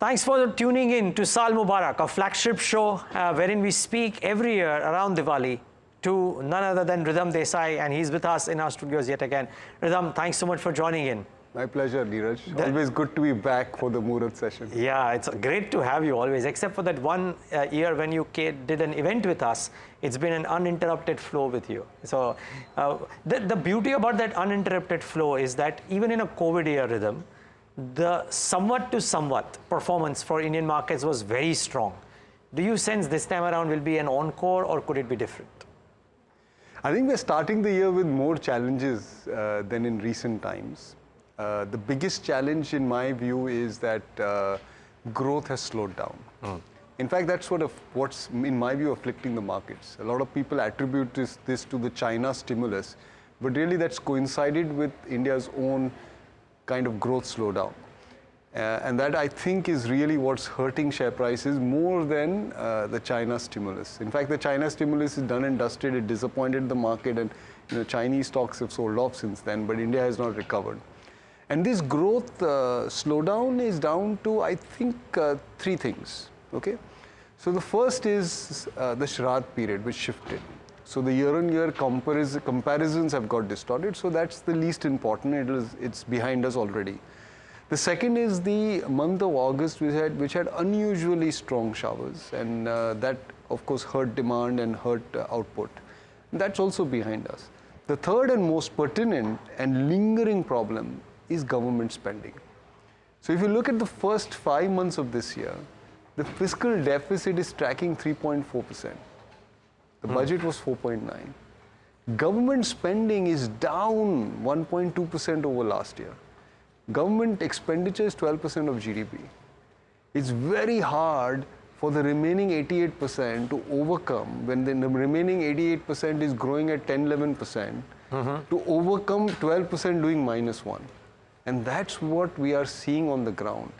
Thanks for tuning in to Saal Mubarak, a flagship show wherein we speak every year around Diwali to none other than Ridham Desai, and he's with us in our studios yet again. Ridham, thanks so much for joining in. My pleasure, Neeraj. Always good to be back for the Muhurat session. Yeah, it's great to have you always, except for that one year when you did an event with us. It's been an uninterrupted flow with you. So the beauty about that uninterrupted flow is that even in a COVID year, Ridham, the Samvat to Samvat performance for Indian markets was very strong. Do you sense this time around will be an encore, or could it be different? I think we're starting the year with more challenges than in recent times. The biggest challenge in my view is that growth has slowed down. In fact, that's what's in my view afflicting the markets. A lot of people attribute this to the China stimulus, but really that's coincided with India's own kind of growth slowdown. And that, I think, is really what's hurting share prices more than the China stimulus. In fact, the China stimulus is done and dusted. It disappointed the market, and Chinese stocks have sold off since then, but India has not recovered. And this growth slowdown is down to, I think, three things. Okay, so the first is the Shraddh period, which shifted. So the year-on-year comparisons have got distorted. So that's the least important. It's behind us already. The second is the month of August, which had unusually strong showers, and that, of course, hurt demand and hurt output. That's also behind us. The third and most pertinent and lingering problem is government spending. So if you look at the first 5 months of this year, the fiscal deficit is tracking 3.4%. The budget was 4.9. Government spending is down 1.2% over last year. Government expenditure is 12% of GDP. It's very hard for the remaining 88% to overcome, when the remaining 88% is growing at 10-11%, to overcome 12% doing -1. And that's what we are seeing on the ground.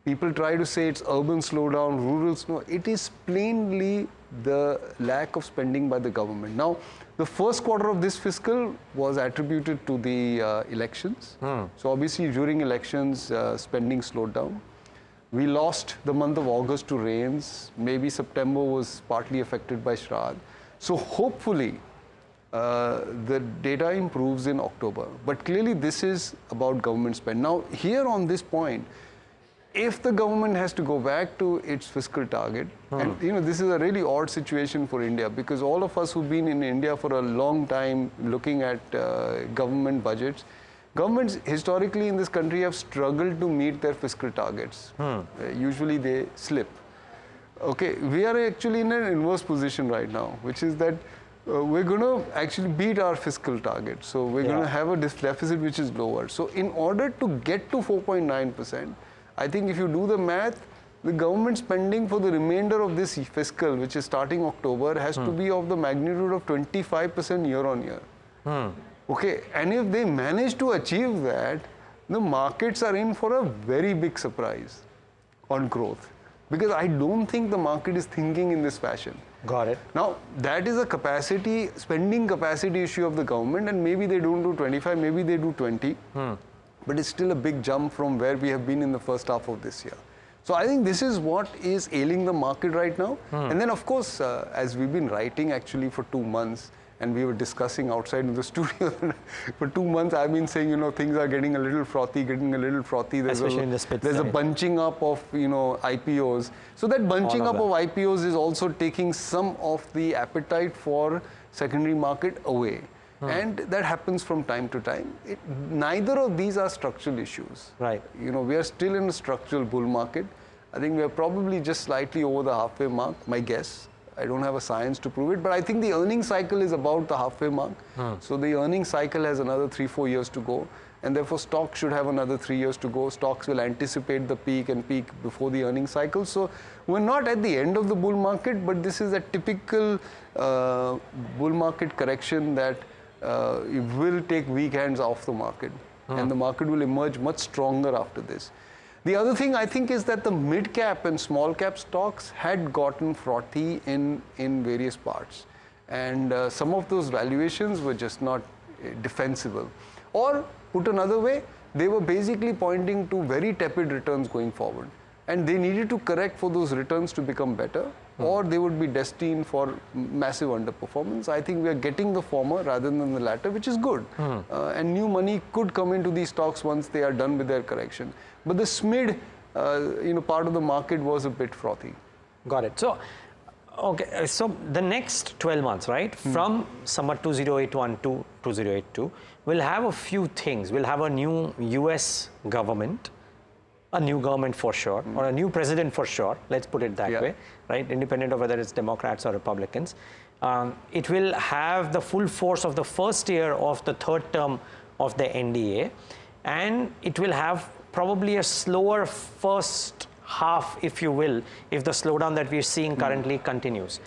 People try to say it's urban slowdown, rural slowdown. It is plainly the lack of spending by the government. Now, the first quarter of this fiscal was attributed to the elections. So obviously during elections, spending slowed down. We lost the month of August to rains. Maybe September was partly affected by Shraddh. So hopefully the data improves in October. But clearly this is about government spend. Now, here on this point, if the government has to go back to its fiscal target, and this is a really odd situation for India, because all of us who've been in India for a long time looking at government budgets, governments historically in this country have struggled to meet their fiscal targets. Usually they slip. Okay, we are actually in an inverse position right now, which is that we're going to actually beat our fiscal target. So we're going to have a deficit which is lower. So in order to get to 4.9%, I think if you do the math, the government spending for the remainder of this fiscal, which is starting October, has to be of the magnitude of 25% year on year. Okay, and if they manage to achieve that, the markets are in for a very big surprise on growth, because I don't think the market is thinking in this fashion. Got it. Now, that is a spending capacity issue of the government, and maybe they don't do 25, maybe they do 20. But it's still a big jump from where we have been in the first half of this year. So I think this is what is ailing the market right now. And then, of course, as we've been writing actually for 2 months, and we were discussing outside in the studio, for 2 months I've been saying, things are getting a little frothy, Especially in the spits. There's a bunching up of, IPOs. So that bunching up of IPOs is also taking some of the appetite for secondary market away. And that happens from time to time. Neither of these are structural issues. Right. We are still in a structural bull market. I think we are probably just slightly over the halfway mark, my guess. I don't have a science to prove it, but I think the earnings cycle is about the halfway mark. So the earnings cycle has another 3-4 years to go, and therefore stocks should have another 3 years to go. Stocks will anticipate the peak and peak before the earnings cycle. So we're not at the end of the bull market, but this is a typical bull market correction that it will take weak hands off the market, and the market will emerge much stronger after this. The other thing I think is that the mid-cap and small-cap stocks had gotten frothy in various parts, and some of those valuations were just not defensible. Or, put another way, they were basically pointing to very tepid returns going forward. and they needed to correct for those returns to become better, or they would be destined for massive underperformance. I think we are getting the former rather than the latter, which is good. And new money could come into these stocks once they are done with their correction. But the SMID, part of the market was a bit frothy. Got it. So, okay, so the next 12 months, right, from Samvat 2081 to 2082, we'll have a few things. We'll have a new US government, a new government for sure, or a new president for sure, let's put it that way, right, independent of whether it's Democrats or Republicans. It will have the full force of the first year of the third term of the NDA, and it will have probably a slower first half, if you will, if the slowdown that we're seeing currently continues.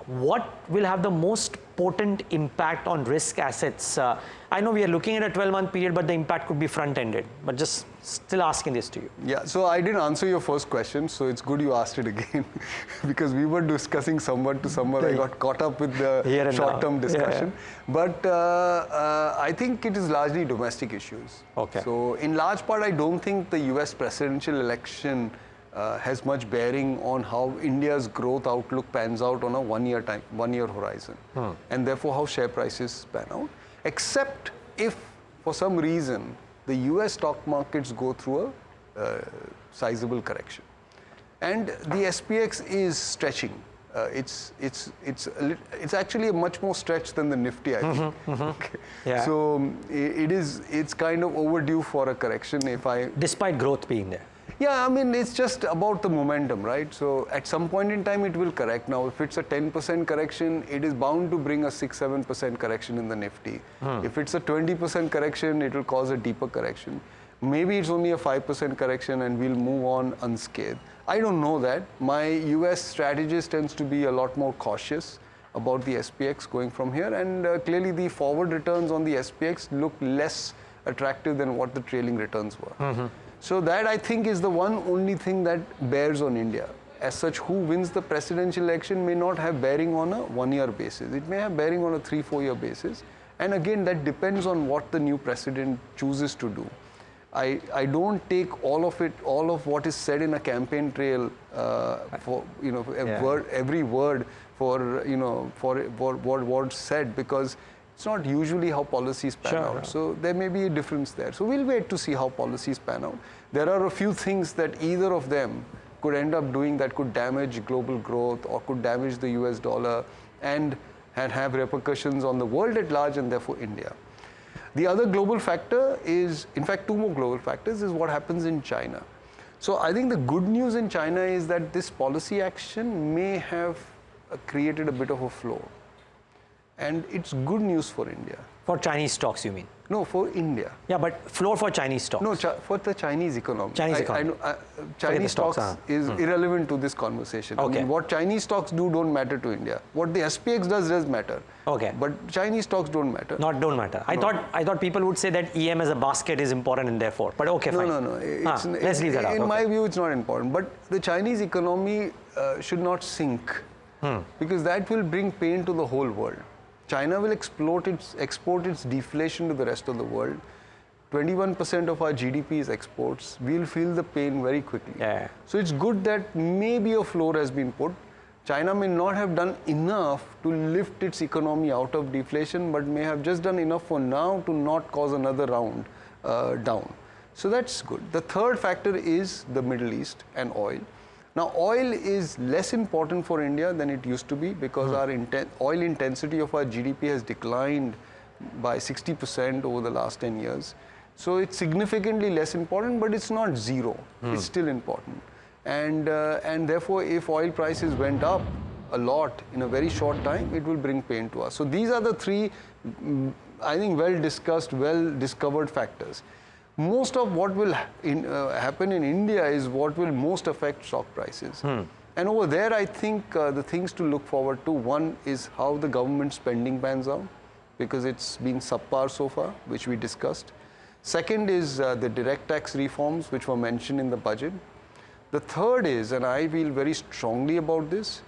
What will have the most potent impact on risk assets? I know we are looking at a 12-month period, but the impact could be front-ended. But just still asking this to you. Yeah, so I didn't answer your first question, so it's good you asked it again, because we were discussing somewhat to somewhat. I got caught up with the short-term discussion. But I think it is largely domestic issues. Okay. So in large part, I don't think the US presidential election has much bearing on how India's growth outlook pans out on a one-year horizon, and therefore how share prices pan out, except if for some reason the US stock markets go through a sizable correction, and the SPX is stretching. It's actually a much more stretch than the Nifty, I think. Okay. Yeah. So it's kind of overdue for a correction. Despite growth being there. Yeah, I mean, it's just about the momentum, right? So at some point in time, it will correct. Now, if it's a 10% correction, it is bound to bring a 6-7% correction in the Nifty. If it's a 20% correction, it will cause a deeper correction. Maybe it's only a 5% correction and we'll move on unscathed. I don't know that. My US strategist tends to be a lot more cautious about the SPX going from here, and clearly the forward returns on the SPX look less attractive than what the trailing returns were. So that, I think, is the only thing that bears on India. As such, who wins the presidential election may not have bearing on a one-year basis. It may have bearing on a 3-4 year basis. And again, that depends on what the new president chooses to do. I don't take all of what is said in a campaign trail for every word for what's said, because it's not usually how policies pan out. So there may be a difference there. So we'll wait to see how policies pan out. There are a few things that either of them could end up doing that could damage global growth or could damage the US dollar and have repercussions on the world at large and therefore India. The other global factor is, in fact, two more global factors, is what happens in China. So I think the good news in China is that this policy action may have created a bit of a flow. And it's good news for India. For Chinese stocks, you mean? No, for India. Yeah, but floor for Chinese stocks. No, for the Chinese economy. Chinese stocks is irrelevant to this conversation. Okay. I mean, what Chinese stocks do don't matter to India. What the SPX does matter. Okay. But Chinese stocks don't matter. Don't matter. I thought people would say that EM as a basket is important and therefore. But okay, fine. No. Let's leave that out. In my view, it's not important. But the Chinese economy should not sink, because that will bring pain to the whole world. China will export its deflation to the rest of the world. 21% of our GDP is exports. We'll feel the pain very quickly. Yeah. So it's good that maybe a floor has been put. China may not have done enough to lift its economy out of deflation, but may have just done enough for now to not cause another round down. So that's good. The third factor is the Middle East and oil. Now, oil is less important for India than it used to be, because our oil intensity of our GDP has declined by 60% over the last 10 years. So it's significantly less important, but it's not zero. It's still important. And therefore, if oil prices went up a lot in a very short time, it will bring pain to us. So these are the three, I think, well-discussed, well-discovered factors. Most of what will happen in India is what will most affect stock prices. And over there, I think the things to look forward to, one is how the government spending pans out, because it's been subpar so far, which we discussed. Second is the direct tax reforms, which were mentioned in the budget. The third is, and I feel very strongly about this,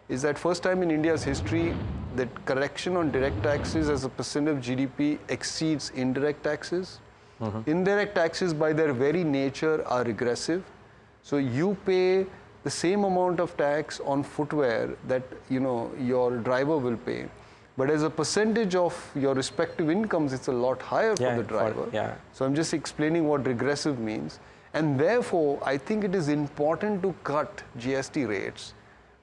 is that first time in India's history that correction on direct taxes as a percent of GDP exceeds indirect taxes. Indirect taxes, by their very nature, are regressive. So you pay the same amount of tax on footwear that your driver will pay. But as a percentage of your respective incomes, it's a lot higher for the driver. So I'm just explaining what regressive means. And therefore, I think it is important to cut GST rates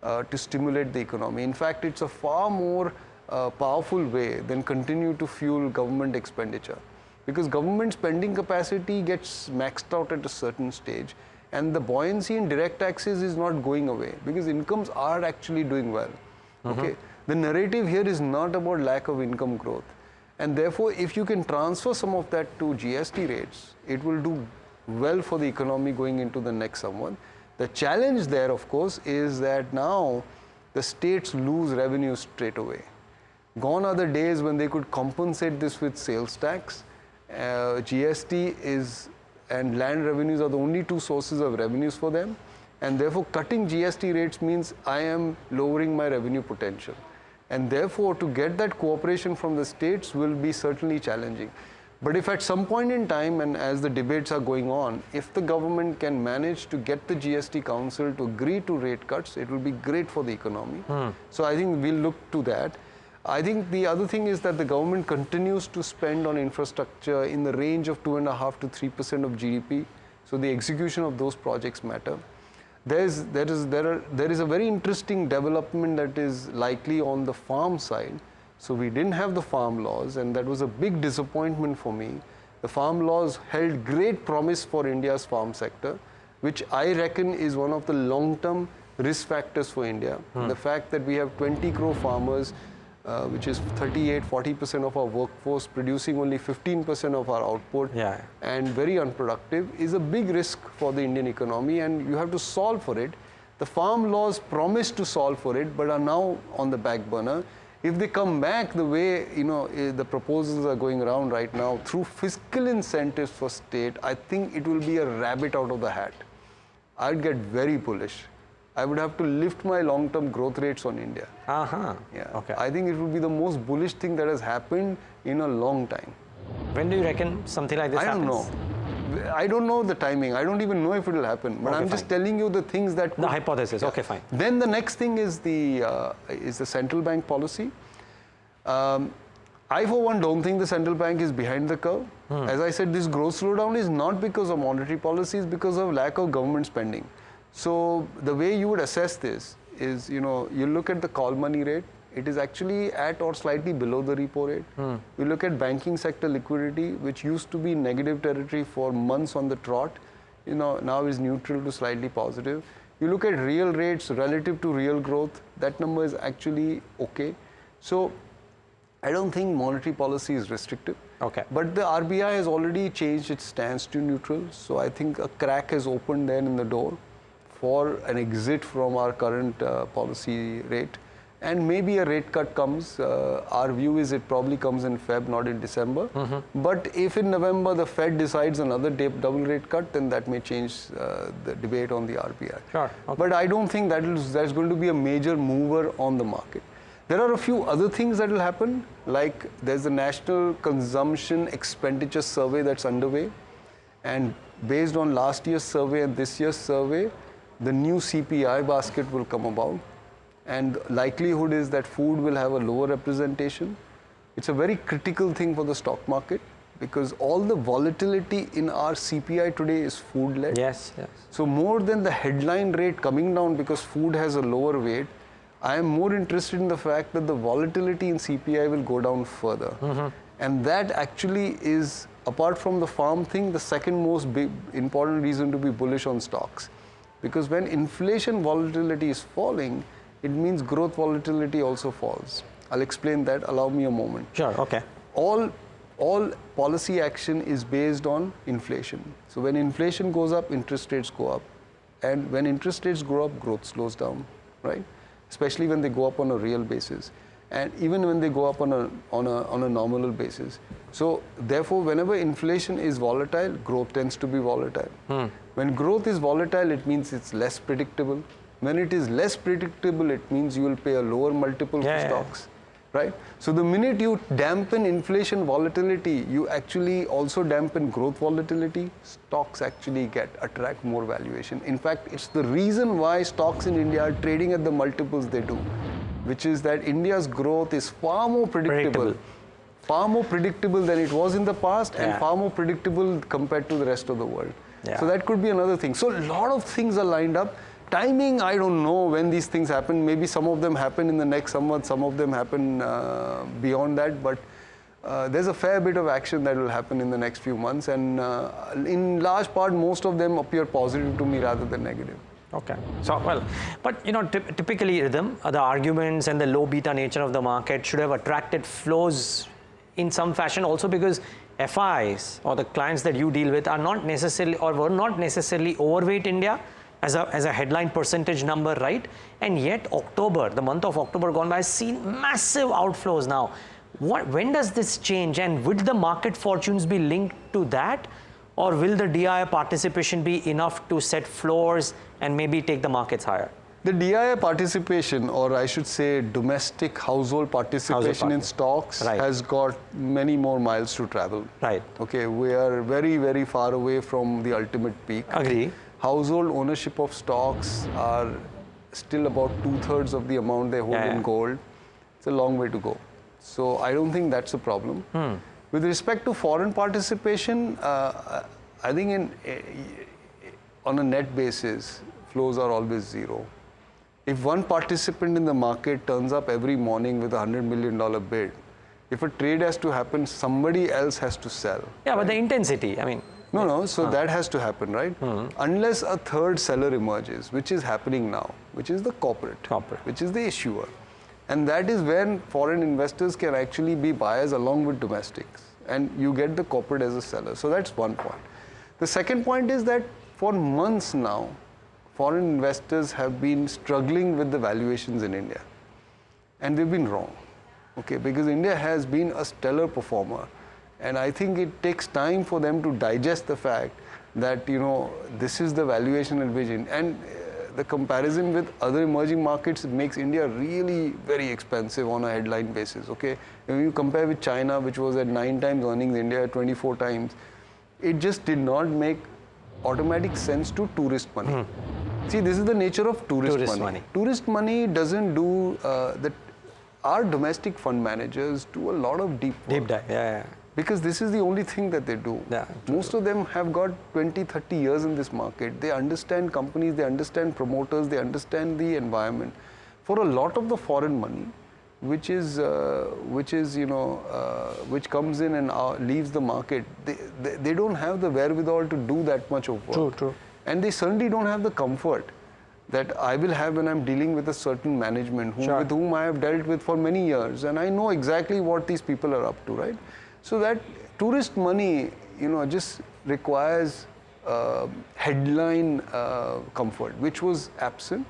to stimulate the economy. In fact, it's a far more powerful way than continue to fuel government expenditure. Because government spending capacity gets maxed out at a certain stage. And the buoyancy in direct taxes is not going away because incomes are actually doing well. Okay. The narrative here is not about lack of income growth. And therefore, if you can transfer some of that to GST rates, it will do well for the economy going into the next someone. The challenge there, of course, is that now the states lose revenue straight away. Gone are the days when they could compensate this with sales tax. GST and land revenues are the only two sources of revenues for them. And therefore, cutting GST rates means I am lowering my revenue potential. And therefore, to get that cooperation from the states will be certainly challenging. But if at some point in time, and as the debates are going on, if the government can manage to get the GST Council to agree to rate cuts, it will be great for the economy. So I think we'll look to that. I think the other thing is that the government continues to spend on infrastructure in the range of 2.5% to 3% of GDP. So the execution of those projects matter. There is a very interesting development that is likely on the farm side. So we didn't have the farm laws, and that was a big disappointment for me. The farm laws held great promise for India's farm sector, which I reckon is one of the long-term risk factors for India. The fact that we have 20 crore farmers, which is 38–40% of our workforce, producing only 15% of our output, and very unproductive, is a big risk for the Indian economy, and you have to solve for it. The farm laws promised to solve for it, but are now on the back burner. If they come back the way the proposals are going around right now through fiscal incentives for state, I think it will be a rabbit out of the hat. I'd get very bullish. I would have to lift my long-term growth rates on India. Okay. I think it would be the most bullish thing that has happened in a long time. When do you reckon something like this happens? I don't know. I don't know the timing. I don't even know if it will happen. But I'm just telling you the things that could, the hypothesis. Okay, fine. Then the next thing is the central bank policy. I, for one, don't think the central bank is behind the curve. As I said, this growth slowdown is not because of monetary policy, it's because of lack of government spending. So the way you would assess this is, you look at the call money rate. It is actually at or slightly below the repo rate. You look at banking sector liquidity, which used to be in negative territory for months on the trot, now is neutral to slightly positive. You look at real rates relative to real growth, that number is actually okay. So I don't think monetary policy is restrictive. Okay. But the RBI has already changed its stance to neutral. So I think a crack has opened there in the door for an exit from our current policy rate. And maybe a rate cut comes. Our view is it probably comes in Feb, not in December. But if in November the Fed decides another double rate cut, then that may change the debate on the RBI. Sure. Okay. But I don't think that's going to be a major mover on the market. There are a few other things that will happen, like there's the National Consumption Expenditure Survey that's underway. And based on last year's survey and this year's survey, the new CPI basket will come about. And likelihood is that food will have a lower representation. It's a very critical thing for the stock market because all the volatility in our CPI today is food-led. Yes. So more than the headline rate coming down because food has a lower weight, I am more interested in the fact that the volatility in CPI will go down further. And that actually is, apart from the farm thing, the second most important reason to be bullish on stocks. Because when inflation volatility is falling, it means growth volatility also falls. I'll explain that. Allow me a moment. Sure, okay. All policy action is based on inflation. So when inflation goes up, interest rates go up. And when interest rates go up, growth slows down, right? Especially when they go up on a real basis. And even when they go up on a nominal basis. So therefore, whenever inflation is volatile, growth tends to be volatile. When growth is volatile, it means it's less predictable. When it is less predictable, it means you will pay a lower multiple for stocks. right? So the minute you dampen inflation volatility, you actually also dampen growth volatility. Stocks actually attract more valuation. In fact, it's the reason why stocks in India are trading at the multiples they do, which is that India's growth is far more predictable. Far more predictable than it was in the past, and far more predictable compared to the rest of the world. So that could be another thing. So a lot of things are lined up. Timing, I don't know when these things happen. Maybe some of them happen in the next Samvat, some of them happen beyond that. But there's a fair bit of action that will happen in the next few months. And in large part, most of them appear positive to me rather than negative. Okay. So, well, but typically, Ridham, the arguments and the low beta nature of the market should have attracted flows in some fashion also, because FIs or the clients that you deal with are not necessarily, or were not necessarily overweight India as a headline percentage number, right? And yet October, the month of October gone by, has seen massive outflows now. When does this change, and would the market fortunes be linked to that, or will the DII participation be enough to set floors and maybe take the markets higher? The DII participation, or I should say domestic household participation in stocks, has got many more miles to travel. Right. Okay, we are very, very far away from the ultimate peak. Agree. Household ownership of stocks are still about 2/3 of the amount they hold in gold. It's a long way to go. So I don't think that's a problem. With respect to foreign participation, I think on a net basis, flows are always zero. If one participant in the market turns up every morning with a $100 million bid, if a trade has to happen, somebody else has to sell. Yeah, but the intensity, I mean. No, so that has to happen, right? Unless a third seller emerges, which is happening now, which is the corporate, which is the issuer. And that is when foreign investors can actually be buyers along with domestics. And you get the corporate as a seller. So that's one point. The second point is that for months now, foreign investors have been struggling with the valuations in India. And they've been wrong, okay? Because India has been a stellar performer. And I think it takes time for them to digest the fact that, this is the valuation and vision. And the comparison with other emerging markets makes India really very expensive on a headline basis, okay? When you compare with China, which was at 9 times earnings, India at 24 times, it just did not make automatic sense to tourist money. See, this is the nature of tourist money. Tourist money doesn't do our domestic fund managers do a lot of deep work. Deep dive, Because this is the only thing that they do. Most of them have got 20, 30 years in this market. They understand companies, they understand promoters, they understand the environment. For a lot of the foreign money, which comes in and leaves the market, they don't have the wherewithal to do that much of work. True. And they certainly don't have the comfort that I will have when I'm dealing with a certain management with whom I have dealt with for many years. And I know exactly what these people are up to, right? So that tourist money, just requires headline comfort, which was absent.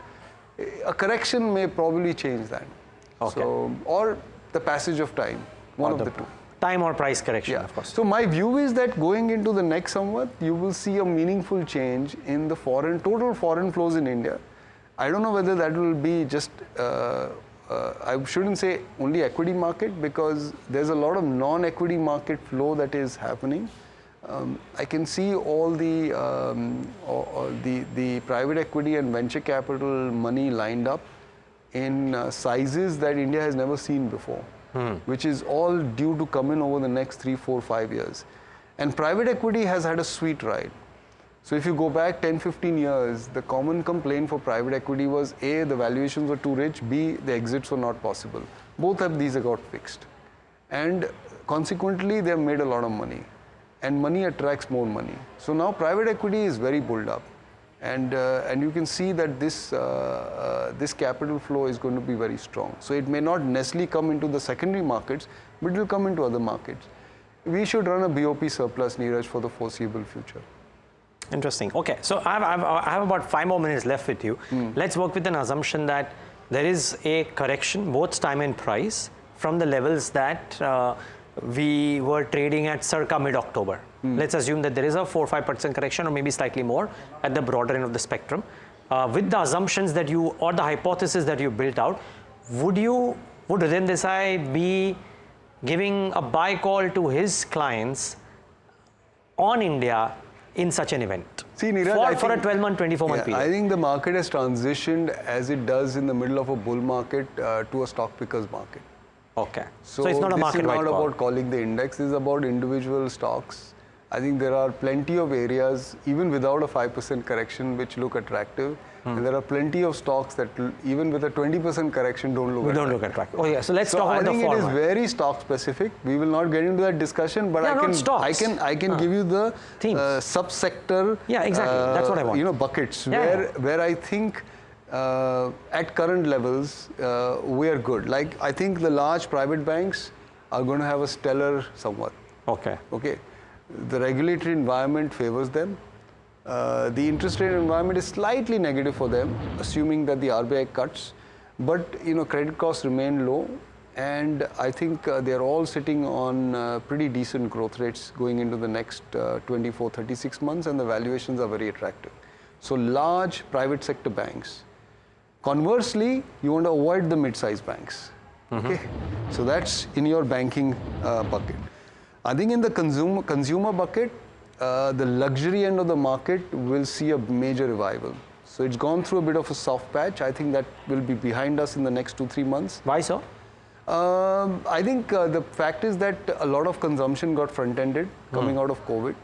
A correction may probably change that. Okay. So, or the passage of time, one of the two. Time or price correction, of course. So my view is that going into the next Samvat, you will see a meaningful change in the total foreign flows in India. I don't know whether that will be just, I shouldn't say only equity market, because there's a lot of non-equity market flow that is happening. I can see all the private equity and venture capital money lined up in sizes that India has never seen before, which is all due to come in over the next 3, 4, 5 years. And private equity has had a sweet ride. So if you go back 10, 15 years, the common complaint for private equity was A, the valuations were too rich, B, the exits were not possible. Both of these have got fixed. And consequently, they have made a lot of money. And money attracts more money. So now private equity is very bulled up. And you can see that this capital flow is going to be very strong. So it may not necessarily come into the secondary markets, but it will come into other markets. We should run a BOP surplus, Neeraj, for the foreseeable future. Interesting. Okay, so I have about 5 more minutes left with you. Let's work with an assumption that there is a correction, both time and price, from the levels that we were trading at circa mid-October. Let's assume that there is a 4 or 5% correction, or maybe slightly more at the broader end of the spectrum. With the assumptions that or the hypothesis that you built out, would you would Ridham Desai be giving a buy call to his clients on India in such an event? See, Neeraj, for a 12-month, 24-month period. I think the market has transitioned as it does in the middle of a bull market to a stock pickers market. Okay. So it's not a market This is wide not call. about calling the index, this is about individual stocks. I think there are plenty of areas, even without a 5% correction, which look attractive. And there are plenty of stocks that, even with a 20% correction, don't look attractive. Don't look attractive. Oh yeah, so let's talk about the I think format. it is very stock specific. We will not get into that discussion, but Yeah, I not stocks. can give you the Themes. subsector. Yeah, exactly. That's what I want. Buckets Yeah, where I think at current levels we are good. Like I think the large private banks are going to have a stellar Samvat. Okay. Okay, the regulatory environment favors them. The interest rate environment is slightly negative for them, assuming that the RBI cuts. But credit costs remain low, and I think they are all sitting on pretty decent growth rates going into the next 24, 36 months, and the valuations are very attractive. So large private sector banks. Conversely, you want to avoid the mid-sized banks. Okay, so that's in your banking bucket. I think in the consumer bucket, the luxury end of the market will see a major revival. So it's gone through a bit of a soft patch. I think that will be behind us in the next 2-3 months. Why so? I think the fact is that a lot of consumption got front-ended coming out of COVID,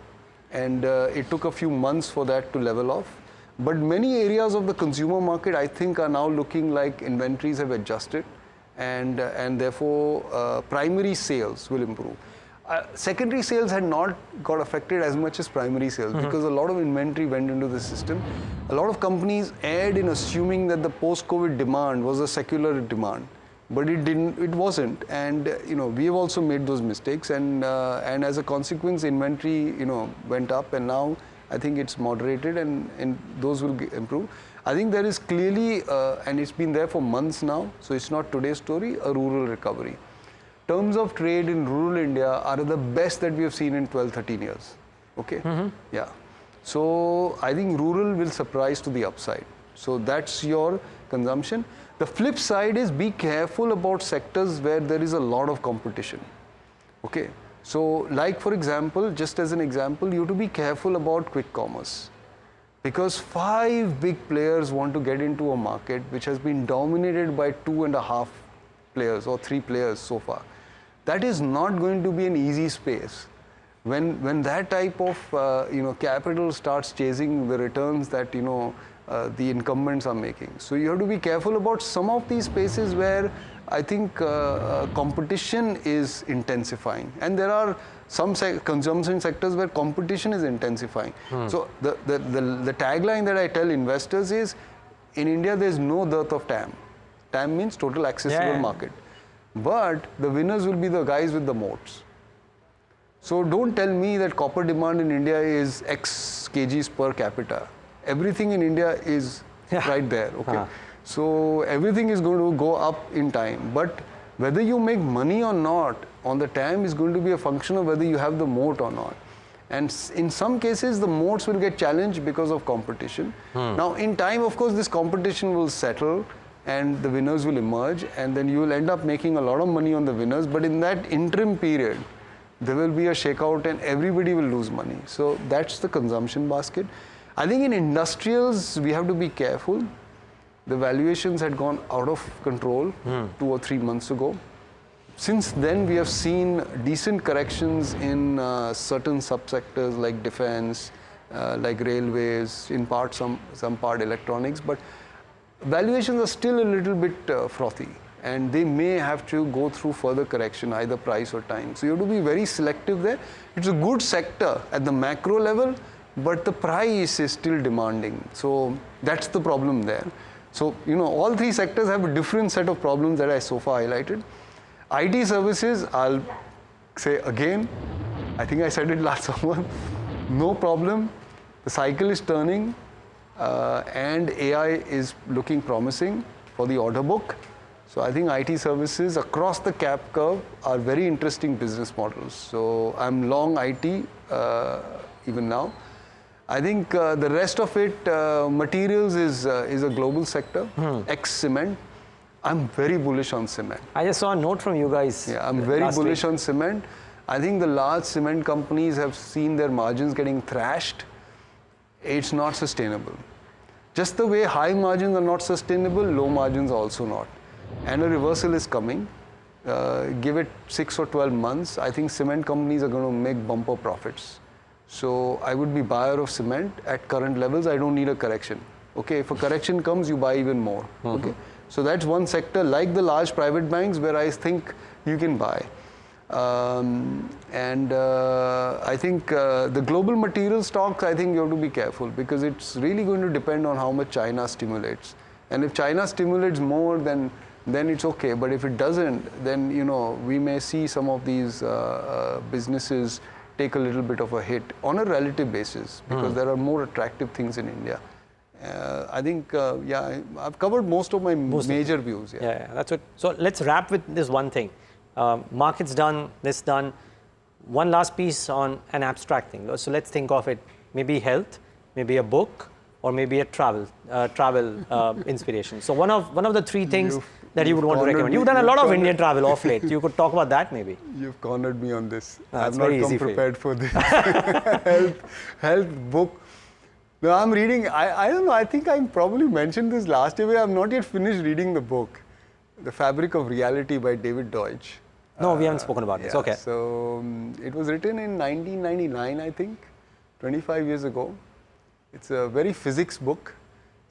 and it took a few months for that to level off. But many areas of the consumer market, I think, are now looking like inventories have adjusted, and therefore primary sales will improve. Secondary sales had not got affected as much as primary sales because a lot of inventory went into the system. A lot of companies erred in assuming that the post-COVID demand was a secular demand, but it wasn't. And we have also made those mistakes, and as a consequence, inventory went up, and now I think it's moderated, and those will improve. I think there is clearly, and it's been there for months now, so it's not today's story, a rural recovery. Terms of trade in rural India are the best that we have seen in 12-13 years. Okay? Yeah. So I think rural will surprise to the upside. So that's your consumption. The flip side is be careful about sectors where there is a lot of competition. Okay? So like for example, just as an example, you have to be careful about quick commerce. Because 5 big players want to get into a market which has been dominated by 2.5 players or 3 players so far. That is not going to be an easy space. When that type of capital starts chasing the returns that the incumbents are making. So you have to be careful about some of these spaces where I think competition is intensifying, and there are some consumption sectors where competition is intensifying. So the tagline that I tell investors is, in India there is no dearth of TAM. TAM means total accessible market. But the winners will be the guys with the moats. So don't tell me that copper demand in India is X kgs per capita. Everything in India is right there. Okay. So everything is going to go up in time. But whether you make money or not on the TAM is going to be a function of whether you have the moat or not. And in some cases, the moats will get challenged because of competition. Now, in time, of course, this competition will settle, and the winners will emerge, and then you will end up making a lot of money on the winners. But in that interim period, there will be a shakeout and everybody will lose money. So that's the consumption basket. I think in industrials, we have to be careful. The valuations had gone out of control 2 or 3 months ago. Since then, we have seen decent corrections in certain subsectors like defense, like railways, in part some part electronics, but valuations are still a little bit frothy, and they may have to go through further correction, either price or time. So you have to be very selective there. It's a good sector at the macro level, but the price is still demanding. So that's the problem there. So, all 3 sectors have a different set of problems that I so far highlighted. IT services, I'll say again, I think I said it last summer, no problem. The cycle is turning. And AI is looking promising for the order book. So I think IT services across the cap curve are very interesting business models. So I'm long IT even now. I think the rest of it, materials is a global sector, ex-cement. I'm very bullish on cement. I just saw a note from you guys. Yeah, I'm very bullish on cement. I think the large cement companies have seen their margins getting thrashed. It's not sustainable. Just the way high margins are not sustainable, low margins are also not. And a reversal is coming. Give it 6 or 12 months, I think cement companies are going to make bumper profits. So I would be buyer of cement at current levels. I don't need a correction. Okay, if a correction comes, you buy even more. Okay, so that's one sector like the large private banks where I think you can buy. I think the global material stocks, I think you have to be careful because it's really going to depend on how much China stimulates. And if China stimulates more, then it's okay. But if it doesn't, then we may see some of these businesses take a little bit of a hit on a relative basis because there are more attractive things in India. I think, I've covered most of my major views. Yeah, that's it. So let's wrap with this one thing. Markets done, this done. One last piece on an abstract thing. So let's think of it, maybe health, maybe a book, or maybe a travel inspiration. So one of the three things that you would want to recommend. You've done a lot of Indian travel off late. You could talk about that maybe. You've cornered me on this. I've not come prepared for this. health book. No, I'm reading, I don't know, I think I probably mentioned this last year, but I'm not yet finished reading the book, The Fabric of Reality by David Deutsch. No, we haven't spoken about this. Okay. So it was written in 1999, I think, 25 years ago. It's a very physics book.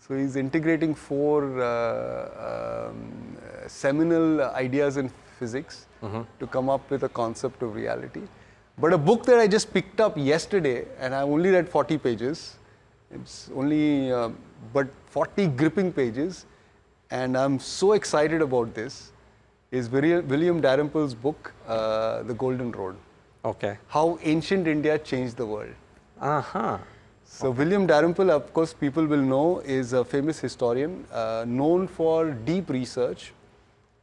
So he's integrating 4 seminal ideas in physics to come up with a concept of reality. But a book that I just picked up yesterday, and I only read 40 pages. It's only, but 40 gripping pages. And I'm so excited about this. Is William Dalrymple's book, The Golden Road. Okay. How Ancient India Changed the World. So William Dalrymple, of course, people will know, is a famous historian known for deep research.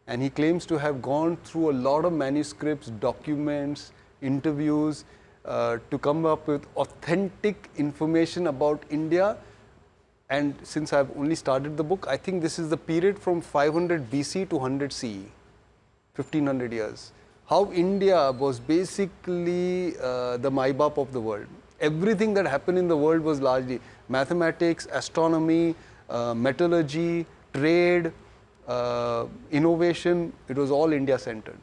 And he claims to have gone through a lot of manuscripts, documents, interviews to come up with authentic information about India. And since I've only started the book, I think this is the period from 500 BC to 100 CE. 1500 years. How India was basically the Maibap of the world. Everything that happened in the world was largely mathematics, astronomy, metallurgy, trade, innovation. It was all India centered.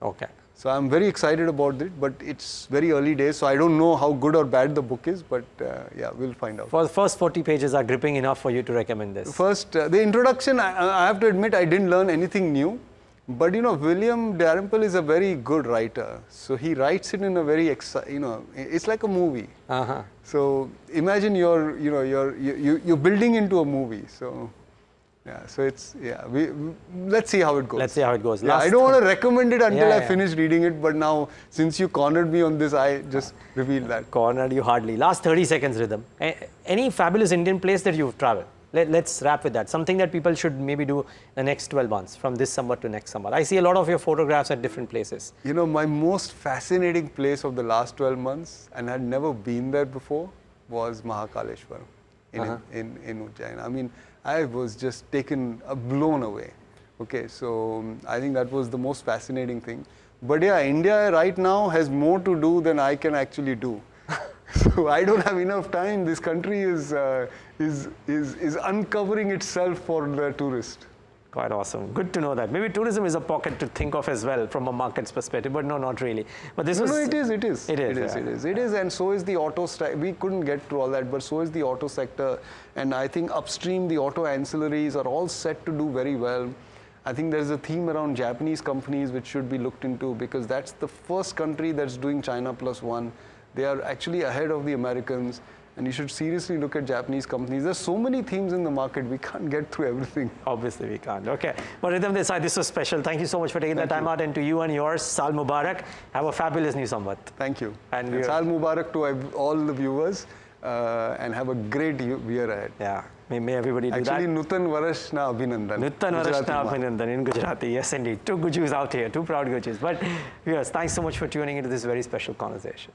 Okay. So I'm very excited about it, but it's very early days, so I don't know how good or bad the book is, but yeah, we'll find out. For the first 40 pages are gripping enough for you to recommend this? First, the introduction, I have to admit, I didn't learn anything new. But William Dalrymple is a very good writer. So he writes it in a very, it's like a movie. So imagine you're building into a movie. So yeah, so it's, let's see how it goes. Let's see how it goes. Yeah, I don't want to recommend it until I finish reading it, but now since you cornered me on this, I just revealed that. Cornered you hardly. Last 30 seconds, Ridham. Any fabulous Indian place that you've traveled? Let's wrap with that. Something that people should maybe do the next 12 months, from this summer to next summer. I see a lot of your photographs at different places. My most fascinating place of the last 12 months, and I had never been there before, was Mahakaleshwaram in Ujjain. I mean, I was just blown away. Okay, so I think that was the most fascinating thing. But yeah, India right now has more to do than I can actually do. So I don't have enough time. This country is uncovering itself for the tourist. Quite awesome. Good to know that. Maybe tourism is a pocket to think of as well from a market's perspective, but no, not really. But this was... No, it is. It is, and so is the auto sector. We couldn't get through all that, but so is the auto sector. And I think upstream, the auto ancillaries are all set to do very well. I think there's a theme around Japanese companies which should be looked into because that's the first country that's doing China +1. They are actually ahead of the Americans, and you should seriously look at Japanese companies. There's so many themes in the market, we can't get through everything. Obviously, we can't. Okay. But Ridham Desai, this was special. Thank you so much for taking the time out, and to you and yours, Saal Mubarak. Have a fabulous new Samvat. Thank you. And Saal Mubarak to all the viewers, and have a great year ahead. Yeah. May everybody do that. Actually, Nutan Varashna Abhinandan. Nutan Varashna Abhinandan in Gujarati. Yes, indeed. Two Gujus out here, two proud Gujus. But viewers, thanks so much for tuning into this very special conversation.